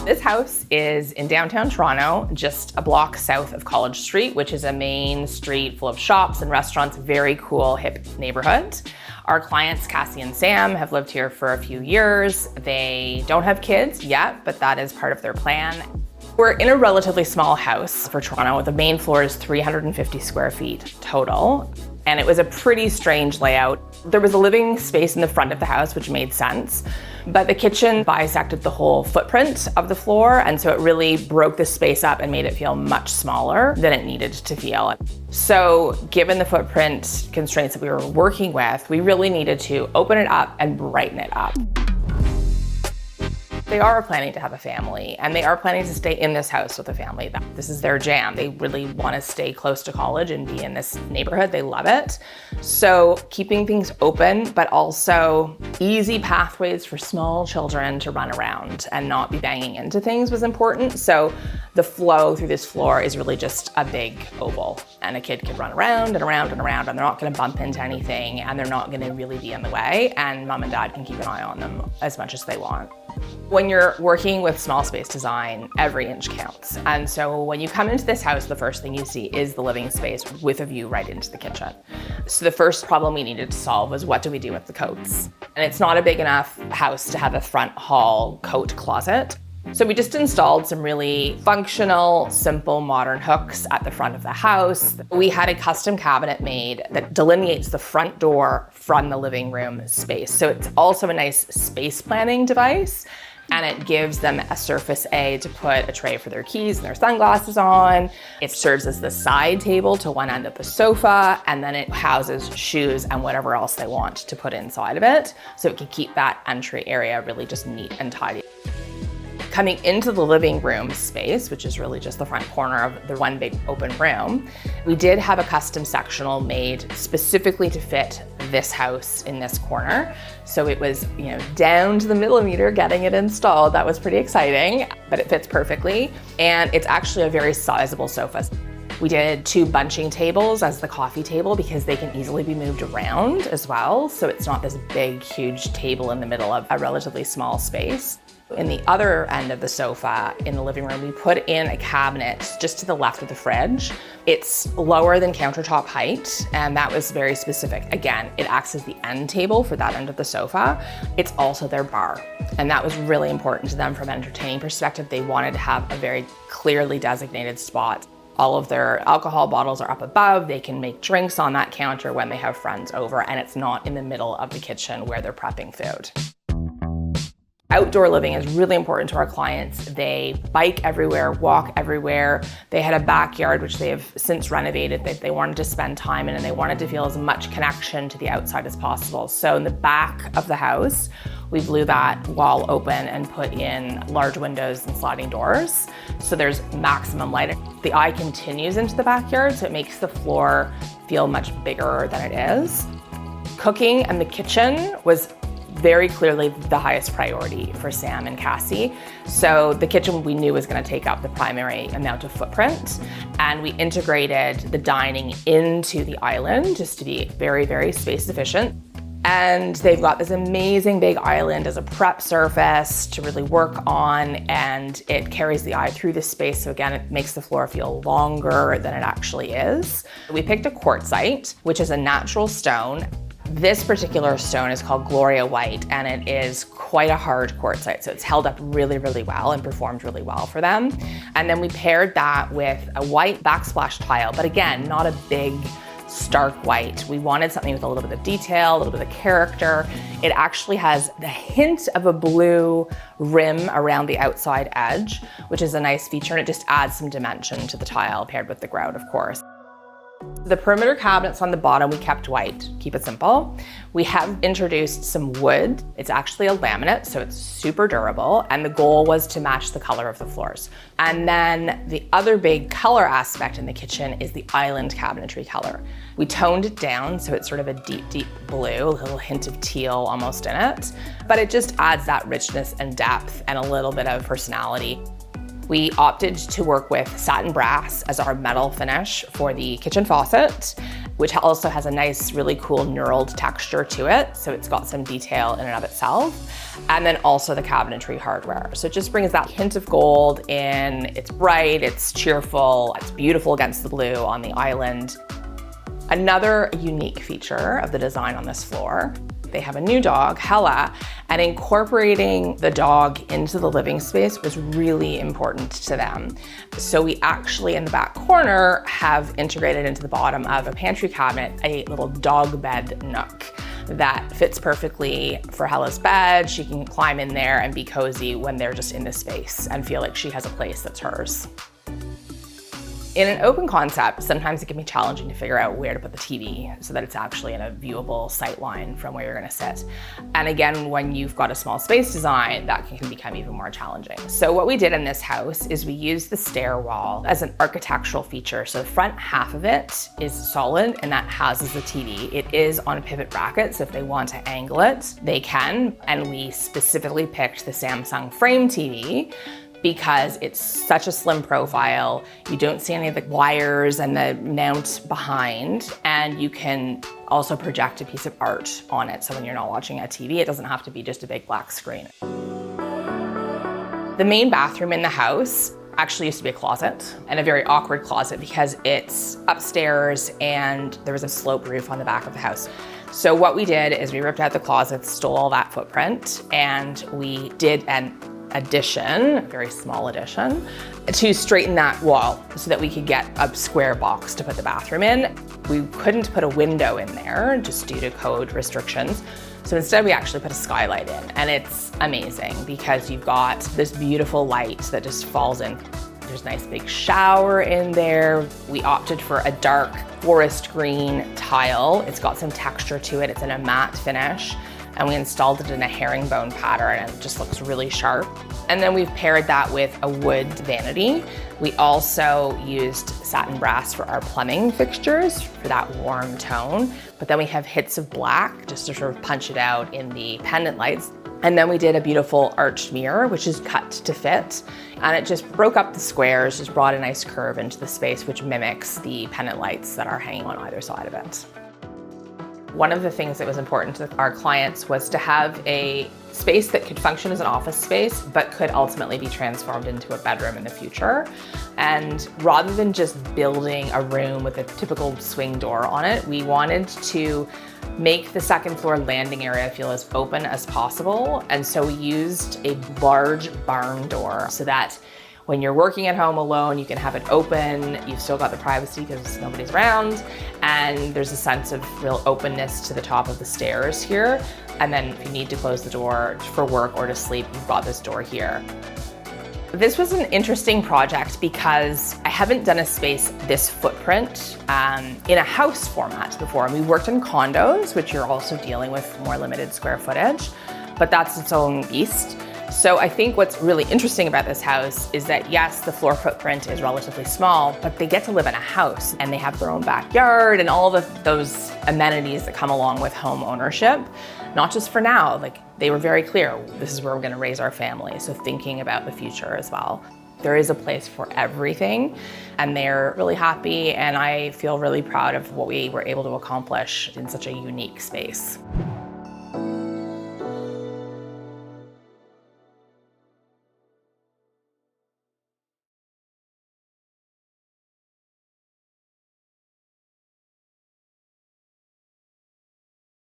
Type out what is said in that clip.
This house is in downtown Toronto, just a block south of College Street, which is a main street full of shops and restaurants, very cool, hip neighborhood. Our clients, Cassie and Sam, have lived here for a few years. They don't have kids yet, but that is part of their plan. We're in a relatively small house for Toronto. The main floor is 350 square feet total, and it was a pretty strange layout. There was a living space in the front of the house, which made sense, but the kitchen bisected the whole footprint of the floor, and so it really broke the space up and made it feel much smaller than it needed to feel. So given the footprint constraints that we were working with, we really needed to open it up and brighten it up. They are planning to have a family, and they are planning to stay in this house with a family. This is their jam. They really want to stay close to college and be in this neighborhood. They love it. So keeping things open, but also easy pathways for small children to run around and not be banging into things was important. So the flow through this floor is really just a big oval, and a kid can run around and around and around, and they're not going to bump into anything, and they're not going to really be in the way, and mom and dad can keep an eye on them as much as they want. When you're working with small space design, every inch counts. And so when you come into this house, the first thing you see is the living space with a view right into the kitchen. So the first problem we needed to solve was, what do we do with the coats? And it's not a big enough house to have a front hall coat closet. So we just installed some really functional, simple, modern hooks at the front of the house. We had a custom cabinet made that delineates the front door from the living room space. So it's also a nice space planning device, and it gives them a surface A to put a tray for their keys and their sunglasses on. It serves as the side table to one end of the sofa, and then it houses shoes and whatever else they want to put inside of it. So it can keep that entry area really just neat and tidy. Coming into the living room space, which is really just the front corner of the one big open room, we did have a custom sectional made specifically to fit this house in this corner. So it was, down to the millimeter getting it installed. That was pretty exciting, but it fits perfectly. And it's actually a very sizable sofa. We did 2 bunching tables as the coffee table because they can easily be moved around as well. So it's not this big, huge table in the middle of a relatively small space. In the other end of the sofa in the living room, we put in a cabinet just to the left of the fridge. It's lower than countertop height, and that was very specific. Again, it acts as the end table for that end of the sofa. It's also their bar, and that was really important to them from an entertaining perspective. They wanted to have a very clearly designated spot. All of their alcohol bottles are up above. They can make drinks on that counter when they have friends over, and it's not in the middle of the kitchen where they're prepping food. Outdoor living is really important to our clients. They bike everywhere, walk everywhere. They had a backyard, which they have since renovated, that they wanted to spend time in, and they wanted to feel as much connection to the outside as possible. So in the back of the house, we blew that wall open and put in large windows and sliding doors. So there's maximum light. The eye continues into the backyard, so it makes the floor feel much bigger than it is. Cooking and the kitchen was very clearly the highest priority for Sam and Cassie. So the kitchen we knew was going to take up the primary amount of footprint, and we integrated the dining into the island just to be very, very space efficient. And they've got this amazing big island as a prep surface to really work on, and it carries the eye through the space. So again, it makes the floor feel longer than it actually is. We picked a quartzite, which is a natural stone. This particular stone is called Gloria White, and it is quite a hard quartzite. So it's held up really, really well and performed really well for them. And then we paired that with a white backsplash tile, but again, not a big, stark white. We wanted something with a little bit of detail, a little bit of character. It actually has the hint of a blue rim around the outside edge, which is a nice feature, and it just adds some dimension to the tile paired with the grout, of course. The perimeter cabinets on the bottom, we kept white, keep it simple. We have introduced some wood. It's actually a laminate, so it's super durable, and the goal was to match the color of the floors. And then the other big color aspect in the kitchen is the island cabinetry color. We toned it down, so it's sort of a deep, deep blue, a little hint of teal almost in it, but it just adds that richness and depth and a little bit of personality. We opted to work with satin brass as our metal finish for the kitchen faucet. which also has a nice, really cool knurled texture to it. So it's got some detail in and of itself. And then also the cabinetry hardware. So it just brings that hint of gold in. It's bright, it's cheerful, it's beautiful against the blue on the island. Another unique feature of the design on this floor, they have a new dog, Hella, and incorporating the dog into the living space was really important to them. So we actually, in the back corner, have integrated into the bottom of a pantry cabinet a little dog bed nook that fits perfectly for Hella's bed. She can climb in there and be cozy when they're just in the space and feel like she has a place that's hers. In an open concept, sometimes it can be challenging to figure out where to put the TV so that it's actually in a viewable sight line from where you're gonna sit. And again, when you've got a small space design, that can become even more challenging. So what we did in this house is we used the stair wall as an architectural feature. So the front half of it is solid and that houses the TV. It is on a pivot bracket, so if they want to angle it, they can. And we specifically picked the Samsung frame TV because it's such a slim profile. You don't see any of the wires and the mount behind, and you can also project a piece of art on it. So when you're not watching a TV, it doesn't have to be just a big black screen. The main bathroom in the house actually used to be a closet, and a very awkward closet because it's upstairs and there was a sloped roof on the back of the house. So what we did is we ripped out the closet, stole all that footprint, and we did an addition, a very small addition, to straighten that wall so that we could get a square box to put the bathroom in. We couldn't put a window in there just due to code restrictions. So instead we actually put a skylight in, and it's amazing because you've got this beautiful light that just falls in. There's a nice big shower in there. We opted for a dark forest green tile. It's got some texture to it. It's in a matte finish. And we installed it in a herringbone pattern and it just looks really sharp. And then we've paired that with a wood vanity. We also used satin brass for our plumbing fixtures for that warm tone, but then we have hits of black just to sort of punch it out in the pendant lights. And then we did a beautiful arched mirror, which is cut to fit. And it just broke up the squares, just brought a nice curve into the space, which mimics the pendant lights that are hanging on either side of it. One of the things that was important to our clients was to have a space that could function as an office space, but could ultimately be transformed into a bedroom in the future. And rather than just building a room with a typical swing door on it, we wanted to make the second floor landing area feel as open as possible. And so we used a large barn door so that when you're working at home alone, you can have it open, you've still got the privacy because nobody's around, and there's a sense of real openness to the top of the stairs here. And then if you need to close the door for work or to sleep, you've got this door here. This was an interesting project because I haven't done a space this footprint in a house format before. And we worked in condos, which you're also dealing with more limited square footage, but that's its own beast. So I think what's really interesting about this house is that yes, the floor footprint is relatively small, but they get to live in a house and they have their own backyard and all of those amenities that come along with home ownership, not just for now. Like they were very clear, this is where we're gonna raise our family. So thinking about the future as well. There is a place for everything and they're really happy, and I feel really proud of what we were able to accomplish in such a unique space.